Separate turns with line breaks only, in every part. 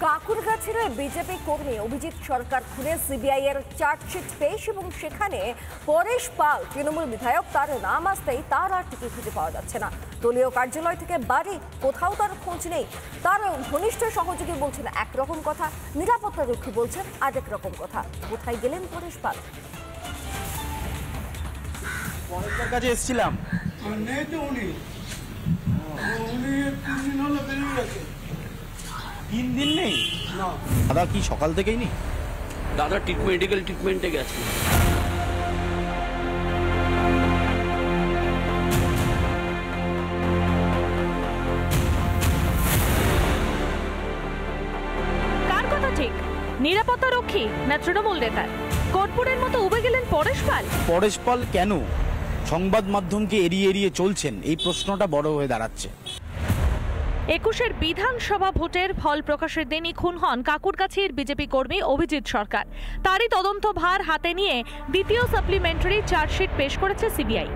কাকুরগাছির BJP কর্মী অভিজিৎ সরকার খুনে CBI এর চার্জশিট পেশ এবং সেখানে পরেশ পাল তৃণমূল বিধায়ক তার নাম আসতেই তার আর টিকিট খুঁজে পাওয়া যাচ্ছে না। দলীয় কার্যালয় থেকে বাড়ি কোথাও তার খোঁজ নেই। তার ঘনিষ্ঠ সহযোগী বলছেন একরকম কথা, নিরাপত্তা রক্ষী বলছেন আরেক রকম কথা। কোথায় গেলেন পরেশ পাল?
পরেশের কাছে এসেছিলাম। তিন দিন নেই দাদা? কি সকাল থেকেই নেই
দাদা? মেডিকেল ট্রিটমেন্টে গেছে।
কার কথা ঠিক, নিরাপত্তা রক্ষী না তৃণমূল নেতার? কোটপুরের মতো উবে গেলেন পরেশ পাল।
পরেশ পাল কেন সংবাদ মাধ্যমকে এড়িয়ে এড়িয়ে চলছেন, এই প্রশ্নটা বড় হয়ে দাঁড়াচ্ছে।
২১-এর বিধানসভা ভোটের ফল প্রকাশের দিনই খুন হন কাকুরগাছির বিজেপি কর্মী অভিজিৎ সরকার। তারই তদন্ত ভার হাতে নিয়ে দ্বিতীয় সাপ্লিমেন্টারি চার্জশিট পেশ করেছে সিবিআই,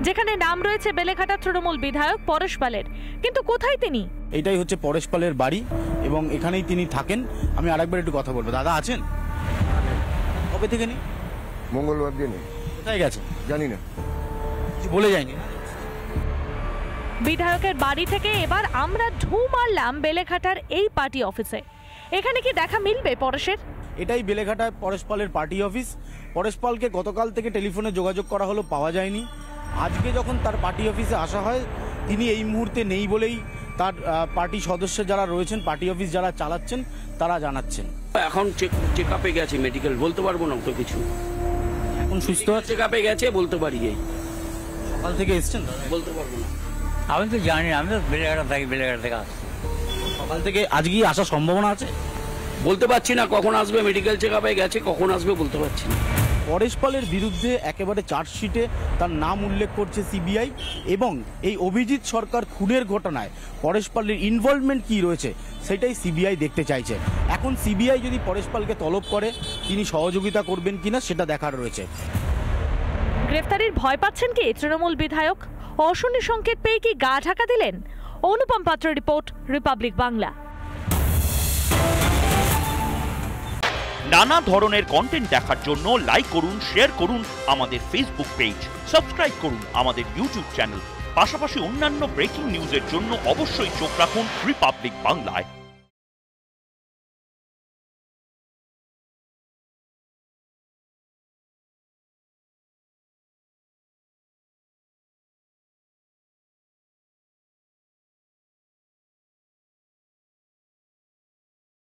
যেখানে নাম রয়েছে বেলেঘাটা তৃণমূল বিধায়ক পরেশ পালের। কিন্তু কোথায় তিনি?
এটাই হচ্ছে পরেশ পালের বাড়ি এবং এখানেই তিনি থাকেন। আমি আরেকবার একটু কথা বলবো। দাদা আছেন? কবে থেকে নেই?
মঙ্গলবার দিনে।
কোথায় গেছে
জানি না,
কিছু বলে যায়নি।
বিধায়কের বাড়ি থেকে এবার আমরা ঢু মারলাম বেলেঘাটার এই পার্টি অফিসে। এখানে কি দেখা মিলবে পরেশের?
এটাই বেলেঘাটায় পরেশ পালের পার্টি অফিস। পরেশ পালকে গতকাল থেকে টেলিফোনে যোগাযোগ করা হলো, পাওয়া যায়নি। আজকে যখন তার পার্টি অফিসে আসা হয়, তিনি এই মুহূর্তে নেই বলেই তার পার্টি সদস্য যারা রয়েছেন, পার্টি অফিস যারা চালাচ্ছেন, তারা জানাচ্ছেন।
এখন চেক আপে গেছে মেডিকেল, বলতে পারবো না তো কিছু।
এখন সুস্থ আছে?
চেক আপে গেছে বলতে পারি।
সকাল থেকে এসছেন?
বলতে পারবো না।
আমি তো জানি না, আমি তো বেলেঘাটা থাকি, বেলেঘাটা থেকে আসছি।
সকাল থেকে আজকে আসার সম্ভাবনা আছে?
বলতে পারছি না কখন আসবে, মেডিকেল চেক আপে গেছে, কখন আসবে বলতে পারছি না।
পরেশ পালের বিরুদ্ধে একেবারে চার্জশিটে তার নাম উল্লেখ করছে সিবিআই এবং এই অভিজিৎ সরকার খুনের ঘটনায় পরেশ পালের ইনভলভমেন্ট কি রয়েছে সেটাই সিবিআই দেখতে চাইছে। এখন সিবিআই যদি পরেশ পালকে তলব করে, তিনি সহযোগিতা করবেন কিনা সেটা দেখার রয়েছে।
গ্রেফতারির ভয় পাচ্ছেন কি তৃণমূল বিধায়ক? অশনি সংকেত পেয়ে কি গা ঢাকা দিলেন? অনুপম পাত্রের রিপোর্ট, রিপাবলিক বাংলা।
নানা ধরনের কন্টেন্ট দেখার জন্য লাইক করুন, শেয়ার করুন আমাদের ফেসবুক পেজ, সাবস্ক্রাইব করুন আমাদের ইউটিউব চ্যানেল। পাশাপাশি অন্যান্য ব্রেকিং নিউজের জন্য অবশ্যই চোখ রাখুন রিপাবলিক বাংলায়।